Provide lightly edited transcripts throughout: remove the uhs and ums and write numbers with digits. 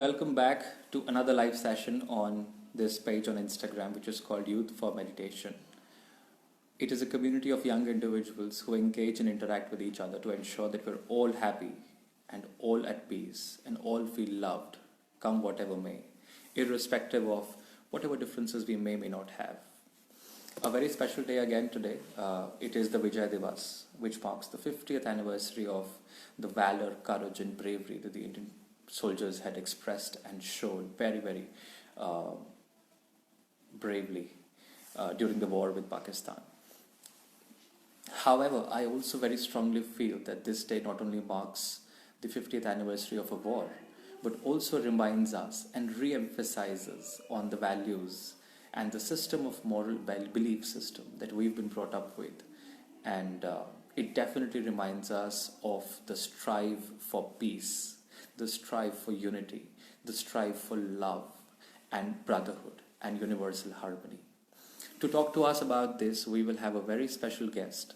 Welcome back to another live session on this page on Instagram, which is called Youth for Meditation. It is a community of young individuals who engage and interact with each other to ensure that we're all happy and all at peace and all feel loved, come whatever may, irrespective of whatever differences we may not have. A very special day again today. It is the Vijay Divas, which marks the 50th anniversary of the valor, courage, and bravery that the Indian soldiers had expressed and shown very uh, bravely during the war with Pakistan. However, I also very strongly feel that this day not only marks the 50th anniversary of a war, but also reminds us and re-emphasizes on the values and the system of moral belief system that we've been brought up with. And it definitely reminds us of the strive for peace, the strive for unity, the strive for love and brotherhood and universal harmony. To talk to us about this, we will have a very special guest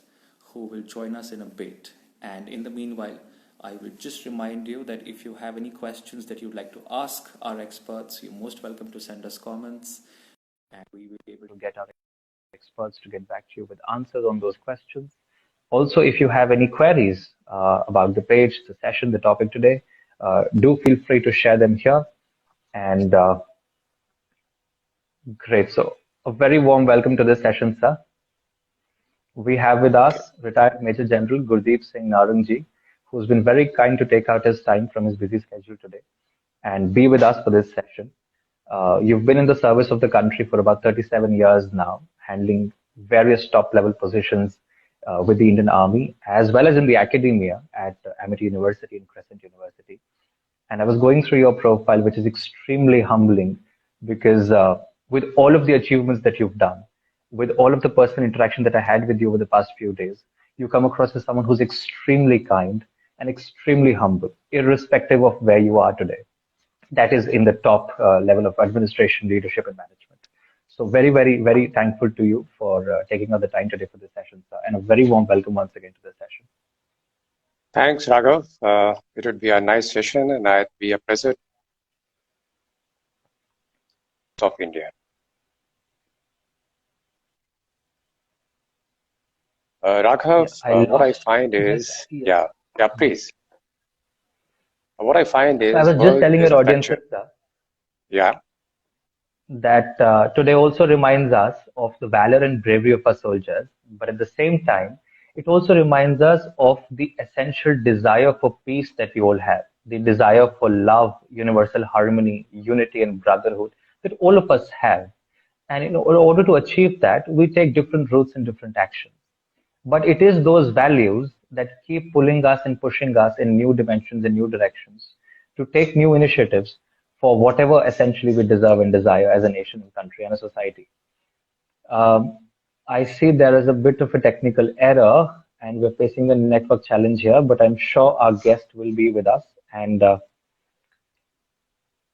who will join us in a bit. And in the meanwhile, I will just remind you that if you have any questions that you'd like to ask our experts, you're most welcome to send us comments and we will be able to get our experts to get back to you with answers on those questions. Also, if you have any queries about the page, the session, the topic today, do feel free to share them here. And great. So, a very warm welcome to this session, sir. We have with us retired Major General Gurdeep Singh Narangji, who's been very kind to take out his time from his busy schedule today and be with us for this session. You've been in the service of the country for about 37 years now, handling various top level positions with the Indian Army, as well as in the academia at Amity University and Crescent University. And I was going through your profile, which is extremely humbling because with all of the achievements that you've done, with all of the personal interaction that I had with you over the past few days, you come across as someone who's extremely kind and extremely humble, irrespective of where you are today. That is in the top level of administration, leadership, and management. So very thankful to you for taking out the time today for this session, sir, and a very warm welcome once again to the session. Thanks, Raghav. It would be a nice session, and I'd be a pleasure of India. Raghav, what I find is, please. What I find is, I was just telling your audience, sir, yeah, that today also reminds us of the valor and bravery of our soldiers, but at the same time, it also reminds us of the essential desire for peace that we all have, the desire for love, universal harmony, unity, and brotherhood that all of us have. And in order to achieve that, we take different routes and different actions. But it is those values that keep pulling us and pushing us in new dimensions and new directions to take new initiatives for whatever essentially we deserve and desire as a nation and country and a society. Um, I see there is a bit of a technical error and we're facing a network challenge here, but I'm sure our guest will be with us. And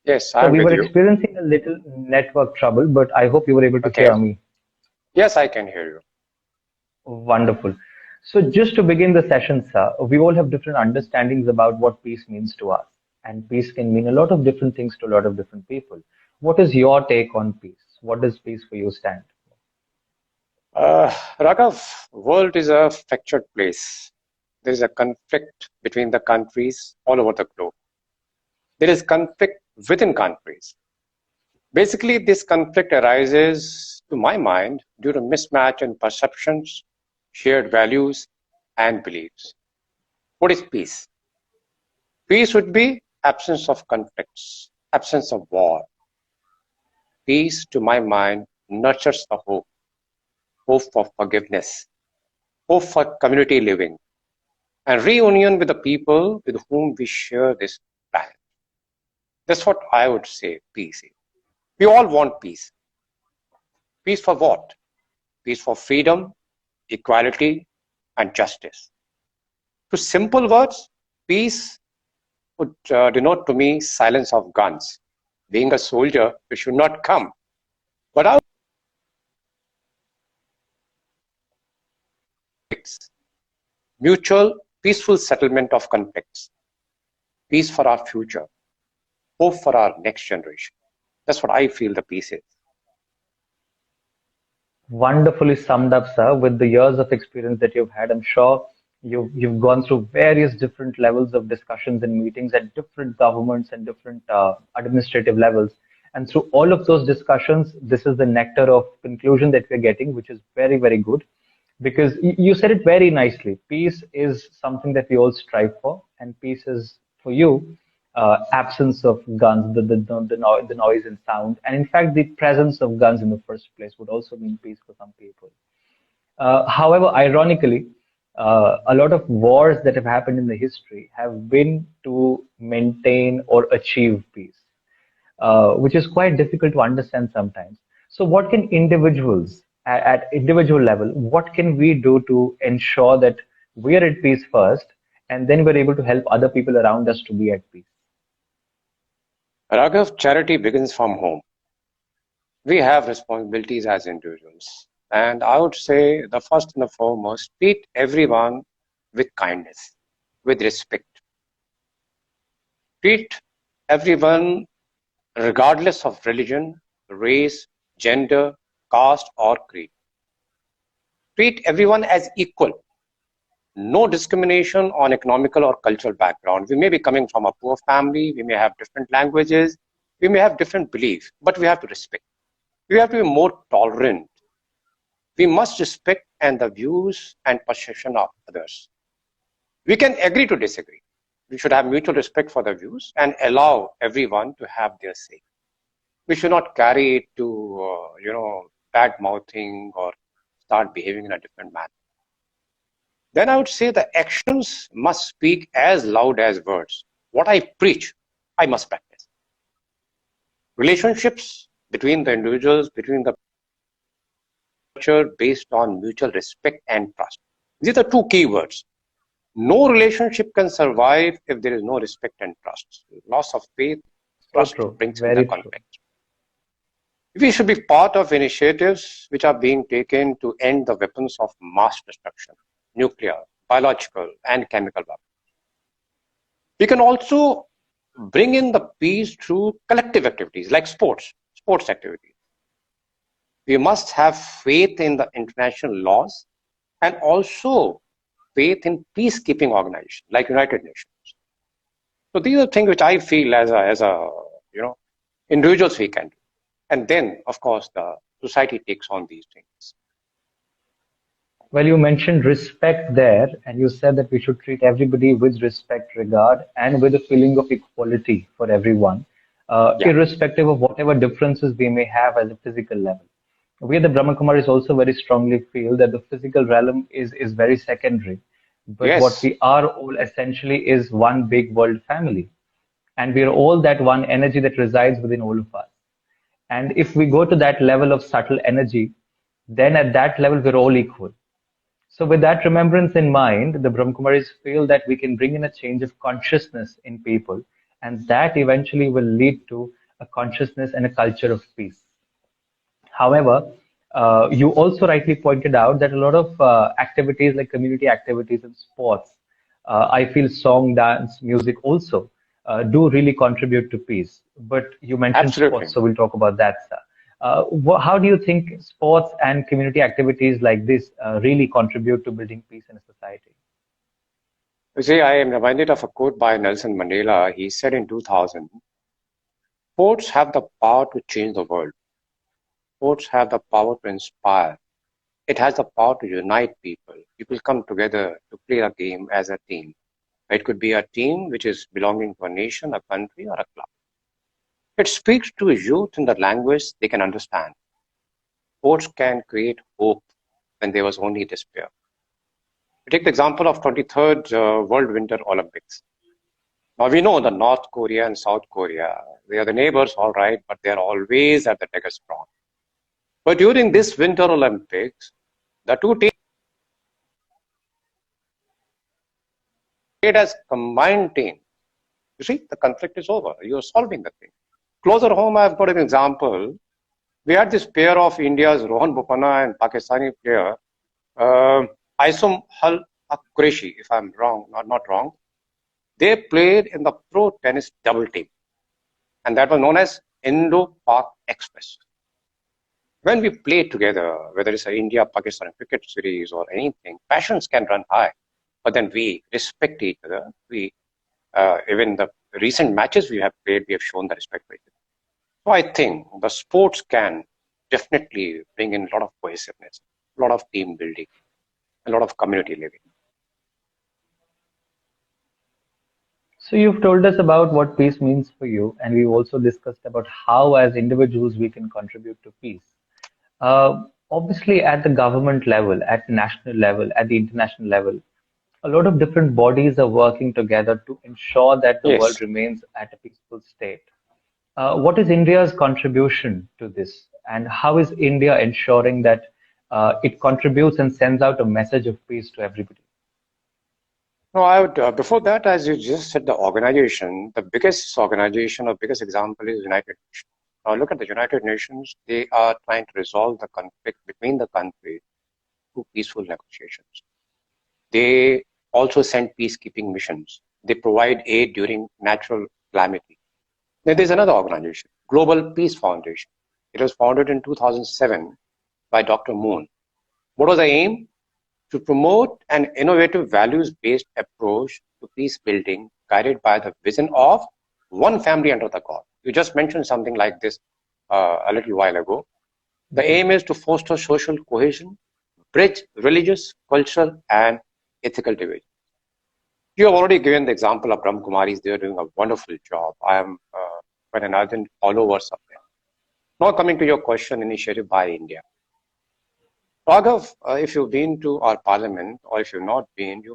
yes, so we were experiencing a little network trouble, but I hope you were able to hear me. Yes, I can hear you. Wonderful. So just to begin the session, sir, we all have different understandings about what peace means to us. And peace can mean a lot of different things to a lot of different people. What is your take on peace? What does peace for you stand for? Raghav, world is a fractured place. There is a conflict between the countries all over the globe. There is conflict within countries. Basically, this conflict arises, to my mind, due to mismatch in perceptions, shared values, and beliefs. What is peace? Peace would be absence of conflicts, absence of war. Peace, to my mind, nurtures the hope for forgiveness, hope for community living, and reunion with the people with whom we share this planet. That's what I would say peace is. We all want peace. Peace for what? Peace for freedom, equality, and justice. To simple words, peace would denote to me silence of guns. Being a soldier, you should not come. But our mutual, peaceful settlement of conflicts. Peace for our future. hope for our next generation. That's what I feel the peace is. Wonderfully summed up, sir, with the years of experience that you've had. I'm sure you've gone through various different levels of discussions and meetings at different governments and different administrative levels. And through all of those discussions, this is the nectar of conclusion that we're getting, which is very, very good. Because you said it very nicely. Peace is something that we all strive for, and peace is for you absence of guns, the noise and sound, and in fact, the presence of guns in the first place would also mean peace for some people. However, ironically, a lot of wars that have happened in the history have been to maintain or achieve peace, which is quite difficult to understand sometimes. So, what can individuals at individual level, what can we do to ensure that we are at peace first, and then we're able to help other people around us to be at peace? Raghav, charity begins from home. We have responsibilities as individuals. And I would say the first and the foremost, treat everyone with kindness, with respect. Treat everyone regardless of religion, race, gender, caste, or creed. Treat everyone as equal. No discrimination on economical or cultural background. We may be coming from a poor family, we may have different languages, we may have different beliefs, but we have to respect. We have to be more tolerant. We must respect and the views and perception of others. We can agree to disagree. We should have mutual respect for the views and allow everyone to have their say. We should not carry it to, bad mouthing or start behaving in a different manner. Then I would say the actions must speak as loud as words. What I preach, I must practice. Relationships between the individuals, between the culture based on mutual respect and trust. These are two key words. No relationship can survive if there is no respect and trust. Loss of faith, trust brings in the conflict. We should be part of initiatives which are being taken to end the weapons of mass destruction, nuclear, biological, and chemical weapons. We can also bring in the peace through collective activities like sports activities. We must have faith in the international laws and also faith in peacekeeping organizations like United Nations. So these are things which I feel as a individuals we can do. And then, of course, the society takes on these things. Well, you mentioned respect there, and you said that we should treat everybody with respect, regard, and with a feeling of equality for everyone, irrespective of whatever differences we may have at a physical level. We at the Brahma Kumaris also very strongly feel that the physical realm is very secondary. But what we are all essentially is one big world family. And we are all that one energy that resides within all of us. And if we go to that level of subtle energy, then at that level, we're all equal. So with that remembrance in mind, the Brahmakumaris feel that we can bring in a change of consciousness in people, and that eventually will lead to a consciousness and a culture of peace. However, you also rightly pointed out that a lot of activities like community activities and sports, I feel song, dance, music also do really contribute to peace. But you mentioned sports, so we'll talk about that, sir. How do you think sports and community activities like this really contribute to building peace in a society? You see, I am reminded of a quote by Nelson Mandela. He said in 2000, sports have the power to change the world. Sports have the power to inspire. It has the power to unite people. People come together to play a game as a team. It could be a team which is belonging to a nation, a country, or a club. It speaks to youth in the language they can understand. Sports can create hope when there was only despair. We take the example of 23rd World Winter Olympics. Now we know the North Korea and South Korea, they are the neighbors, all right, but they are always at the biggest front. But during this Winter Olympics, the two teams played as combined teams. You see, the conflict is over. You are solving the thing. Closer home, I've got an example. We had this pair of India's Rohan Bopanna and Pakistani player, Aisum Hal Qureshi, if I'm wrong, not wrong. They played in the pro tennis double team. and that was known as Indo-Pak Express. When we play together, whether it's an India-Pakistan cricket series or anything, passions can run high, but then we respect each other. We even the recent matches we have played, we have shown the respect for each other. So I think the sports can definitely bring in a lot of cohesiveness, a lot of team building, a lot of community living. So you've told us about what peace means for you, and we've also discussed about how, as individuals, we can contribute to peace. Obviously, at the government level, at national level, at the international level, a lot of different bodies are working together to ensure that the world Yes. remains at a peaceful state. What is India's contribution to this, and how is India ensuring that it contributes and sends out a message of peace to everybody? No, I would, before that, as you just said, the organization, the biggest organization or biggest example is United Nations. Now look at the United Nations, they are trying to resolve the conflict between the countries through peaceful negotiations. They also send peacekeeping missions. They provide aid during natural calamity. Then there's another organization, Global Peace Foundation. It was founded in 2007 by Dr. Moon. What was the aim? To promote an innovative values-based approach to peace building guided by the vision of one family under the God. You just mentioned something like this a little while ago. The aim is to foster social cohesion, bridge religious, cultural, and ethical division. You have already given the example of Brahmakumaris. They are doing a wonderful job. I am quite an ardent follower of them. Now coming to your question, initiative by India. Raghav, if you've been to our parliament or if you've not been, you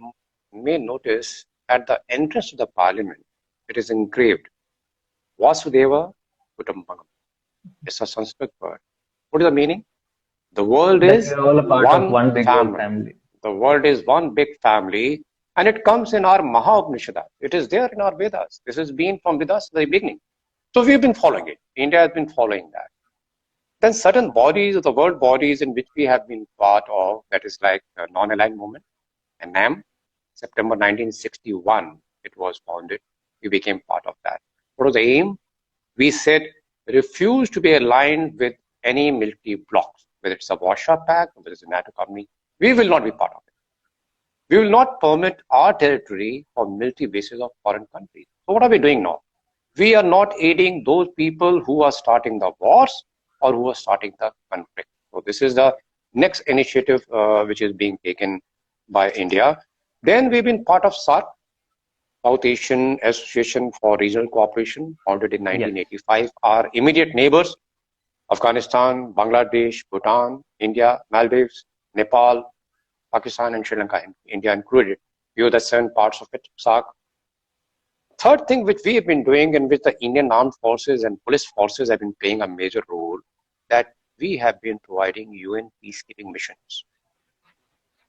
may notice at the entrance to the parliament, it is engraved Vasudeva Kutumbakam. It's a Sanskrit word. What is the meaning? The world That is we're all a part of one big old family. family. The world is one big family, and it comes in our Maha Upanishads. It is there in our Vedas. This has been from Vedas from the beginning. So we've been following it. India has been following that. Then certain bodies, the world bodies in which we have been part of, that is like the Non-Aligned Movement, and NAM, September 1961, it was founded. We became part of that. What was the aim? We said, refuse to be aligned with any military blocs, whether it's a Warsaw Pact, whether it's a NATO company. We will not be part of it. We will not permit our territory for military bases of foreign countries. So what are we doing now? We are not aiding those people who are starting the wars or who are starting the conflict. So this is the next initiative which is being taken by India. Then we've been part of SAARC, South Asian Association for Regional Cooperation, founded in 1985. Yes. Our immediate neighbors, Afghanistan, Bangladesh, Bhutan, India, Maldives, Nepal, Pakistan, and Sri Lanka, India included. We are the 7 parts of it, SAARC. Third thing which we have been doing, in which the Indian armed forces and police forces have been playing a major role, that we have been providing UN peacekeeping missions.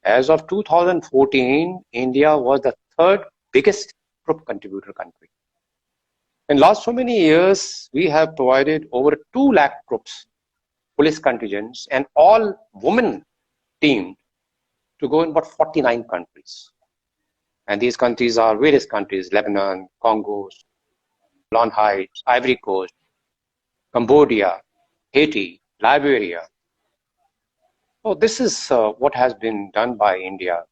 As of 2014, India was the 3rd biggest troop contributor country. In last so many years, we have provided over 2 lakh troops, police contingents, and all women team to go in about 49 countries. And these countries are various countries: Lebanon, Congo, Golan Heights, Ivory Coast, Cambodia, Haiti, Liberia. So this is what has been done by India,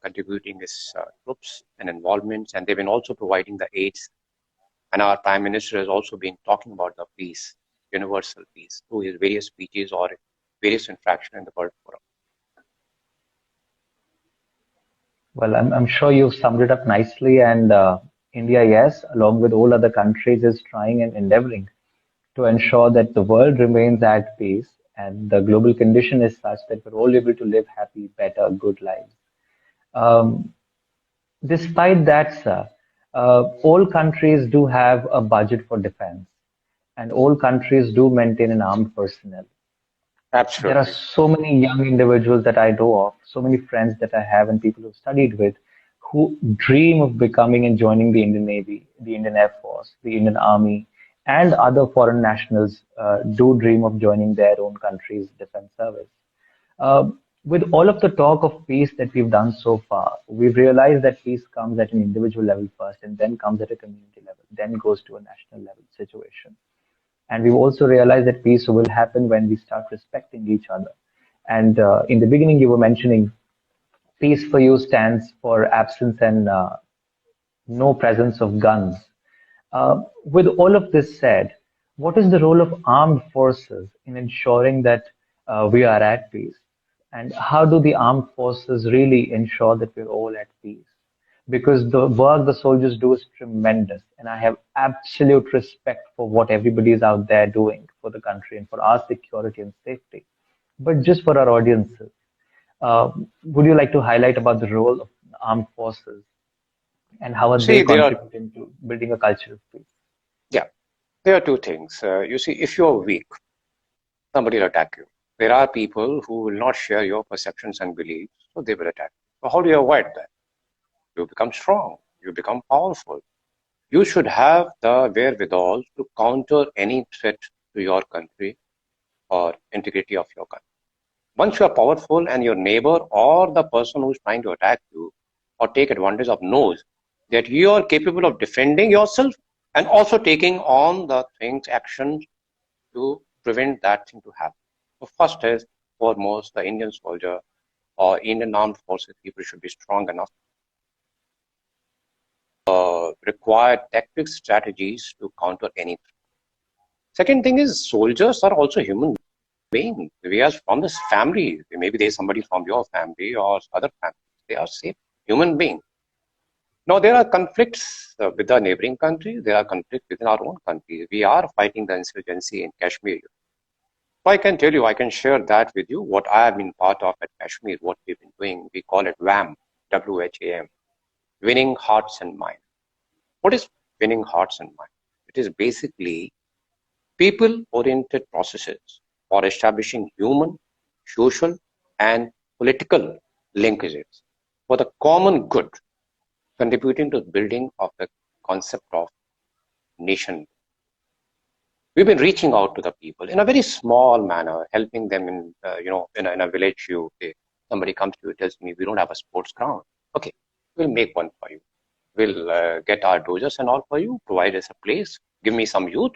contributing its troops and involvements, and they've been also providing the aids. And our Prime Minister has also been talking about the peace, universal peace, through his various speeches or various interactions in the World Forum. Well, I'm sure you've summed it up nicely, and India, yes, along with all other countries, is trying and endeavoring to ensure that the world remains at peace and the global condition is such that we're all able to live happy, better, good lives. Despite that, sir, all countries do have a budget for defense, and all countries do maintain an armed personnel. Absolutely. There are so many young individuals that I know of, so many friends that I have, and people who've studied with, who dream of becoming and joining the Indian Navy, the Indian Air Force, the Indian Army, and other foreign nationals do dream of joining their own country's defense service. With all of the talk of peace that we've done so far, we've realized that peace comes at an individual level first and then comes at a community level, then goes to a national level situation. And we've also realized that peace will happen when we start respecting each other. And in the beginning, you were mentioning peace for you stands for absence and no presence of guns. With all of this said, what is the role of armed forces in ensuring that we are at peace? And how do the armed forces really ensure that we're all at peace? Because the work the soldiers do is tremendous, and I have absolute respect for what everybody is out there doing for the country and for our security and safety. But just for our audiences, uh, would you like to highlight about the role of armed forces and how are they See, contributing to building a culture of peace? yeah, there are two things. You see, if you're weak, somebody will attack you. There are people who will not share your perceptions and beliefs, so they will attack you. So how do you avoid that? You become strong. You become powerful. You should have the wherewithal to counter any threat to your country or integrity of your country. Once you are powerful and your neighbor or the person who's trying to attack you or take advantage of knows that you are capable of defending yourself and also taking on the things, actions to prevent that thing to happen. So first is foremost, the Indian soldier or Indian armed forces people should be strong enough. Require tactics, strategies to counter any threat. Second thing is soldiers are also human beings. We are from this family. Maybe there's somebody from your family or other families. They are safe human beings. Now there are conflicts with the neighboring countries. There are conflicts within our own country. We are fighting the insurgency in Kashmir. So I can tell you, I can share that with you. What I have been part of at Kashmir, what we've been doing, we call it WHAM, WHAM, winning hearts and minds. What is winning hearts and minds? It is basically people-oriented processes for establishing human, social, and political linkages for the common good, contributing to the building of the concept of nation. We've been reaching out to the people in a very small manner, helping them in, in a village. Somebody comes to you, tells me, we don't have a sports ground. Okay, we'll make one for you. We'll get our dojos and all for you, provide us a place, give me some youth.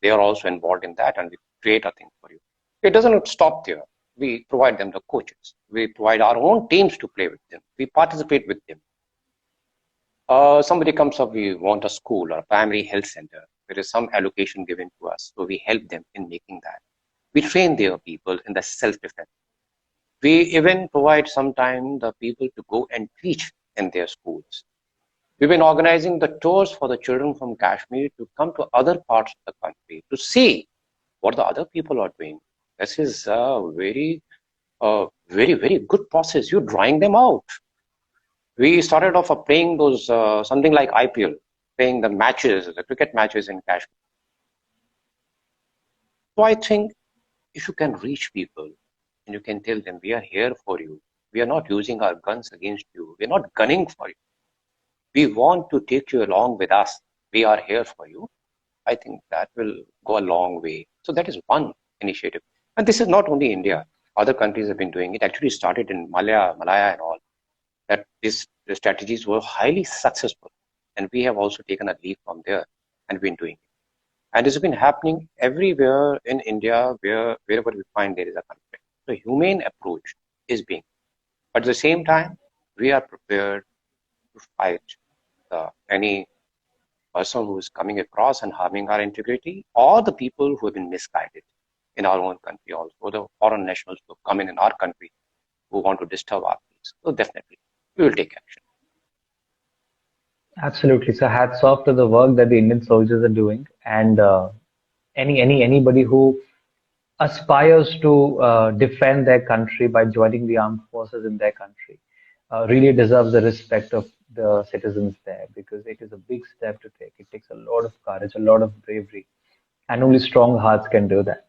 They are also involved in that, and we create a thing for you. It doesn't stop there. We provide them the coaches. We provide our own teams to play with them. We participate with them. Somebody comes up, we want a school or a primary health center. There is some allocation given to us, so we help them in making that. We train their people in the self-defense. We even provide sometime the people to go and teach in their schools. We've been organizing the tours for the children from Kashmir to come to other parts of the country to see what the other people are doing. This is a very, very good process. You're drawing them out. We started off playing those something like IPL, playing the matches, the cricket matches in Kashmir. So I think if you can reach people and you can tell them, we are here for you. We are not using our guns against you. We're not gunning for you. We want to take you along with us. We are here for you. I think that will go a long way. So that is one initiative. And this is not only India. Other countries have been doing it. Actually started in Malaya and all. That the strategies were highly successful. And we have also taken a leap from there and been doing it. And it's been happening everywhere in India wherever we find there is a conflict. The humane approach is being. But at the same time, we are prepared to fight any person who is coming across and harming our integrity, or the people who have been misguided in our own country also, or the foreign nationals who come in our country who want to disturb our peace. So definitely, we will take action. Absolutely. So hats off to the work that the Indian soldiers are doing, and anybody who aspires to defend their country by joining the armed forces in their country really deserves the respect of the citizens there, because it is a big step to take. It takes a lot of courage, a lot of bravery, and only strong hearts can do that.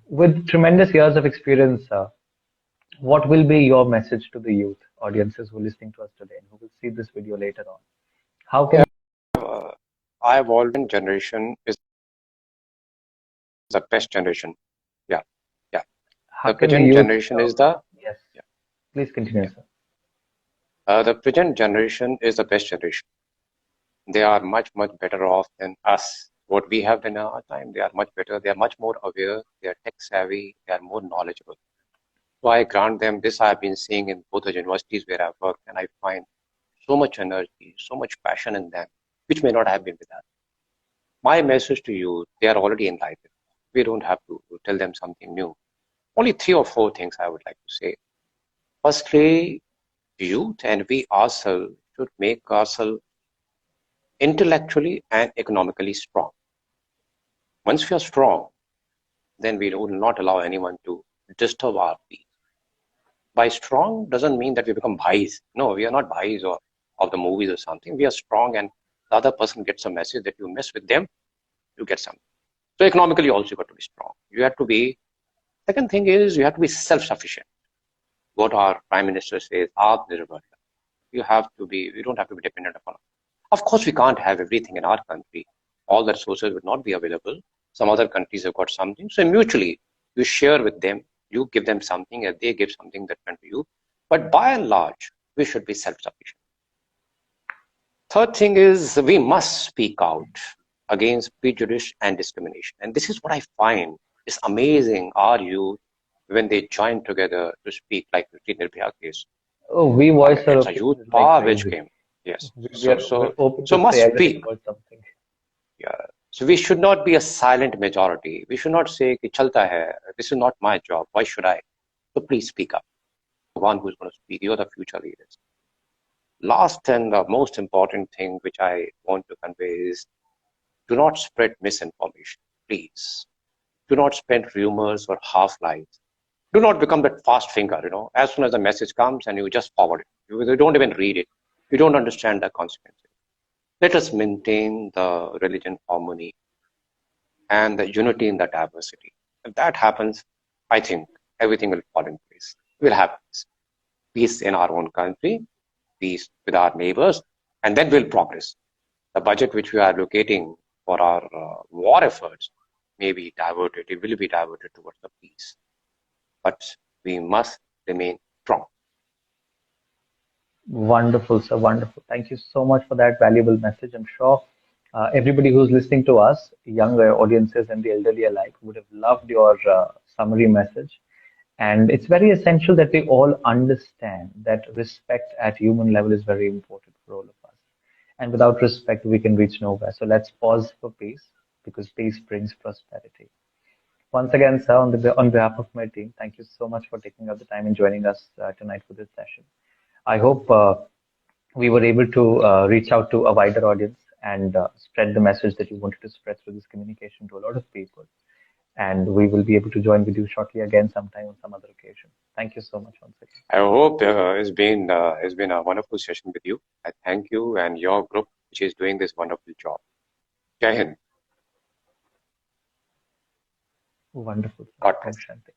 With tremendous years of experience, what will be your message to the youth audiences who are listening to us today and who will see this video later on? How can I have always generation is the best generation. Yeah. How The can we present use? generation is the Yes, yeah, please continue, sir. the present generation is the best generation. They are much better off than us. What we have in our time, they are much better. They are much more aware. They are tech savvy. They are more knowledgeable. So I grant them this. I have been seeing in both the universities where I've worked, and I find so much energy, so much passion in them, which may not have been with us. My message to you, they are already enlightened. We don't have to tell them something new. Only 3 or 4 things I would like to say. Firstly, youth and we ourselves should make ourselves intellectually and economically strong. Once we are strong, then we will not allow anyone to disturb our peace. By strong doesn't mean that we become bhais. No, we are not bhais or of the movies or something. We are strong and the other person gets a message that you mess with them, you get something. So economically also you got to be strong. You have to be, second thing is you have to be self-sufficient. What our Prime Minister says, Atmanirbhar. You have to be, we don't have to be dependent upon. Of course, we can't have everything in our country. All the resources would not be available. Some other countries have got something. So mutually, you share with them, you give them something, and they give something that to you. But by and large, we should be self-sufficient. Third thing is we must speak out against prejudice and discrimination. And this is what I find is amazing. Our youth, when they join together to speak, like the Nirbhaya case, Oh, we I voice mean, our it's a youth opinions like power which crazy. came. Yes. We're open So to say must anything speak. about something. Yeah. So we should not be a silent majority. We should not say, Ki chalta hai. This is not my job. Why should I? So please speak up. One who's going to speak. You're the future leaders. Last and the most important thing which I want to convey is do not spread misinformation. Please. Do not spread rumors or half lies. Do not become that fast finger, as soon as the message comes and you just forward it. You don't even read it. You don't understand the consequences. Let us maintain the religion harmony and the unity in the diversity. If that happens, I think everything will fall in place. We'll have peace in our own country, peace with our neighbors, and then we'll progress. The budget which we are allocating for our war efforts may be diverted, it will be diverted towards the peace. But we must remain strong. Wonderful, sir. Wonderful. Thank you so much for that valuable message. I'm sure everybody who's listening to us, younger audiences and the elderly alike, would have loved your summary message. And it's very essential that we all understand that respect at human level is very important for all of us. And without respect, we can reach nowhere. So let's pause for peace because peace brings prosperity. Once again, sir, on behalf of my team, thank you so much for taking out the time and joining us tonight for this session. I hope we were able to reach out to a wider audience and spread the message that you wanted to spread through this communication to a lot of people. And we will be able to join with you shortly again sometime on some other occasion. Thank you so much once again. I hope it's been a wonderful session with you. I thank you and your group, which is doing this wonderful job. Jai Hind. Wonderful. God bless. Om Shanti.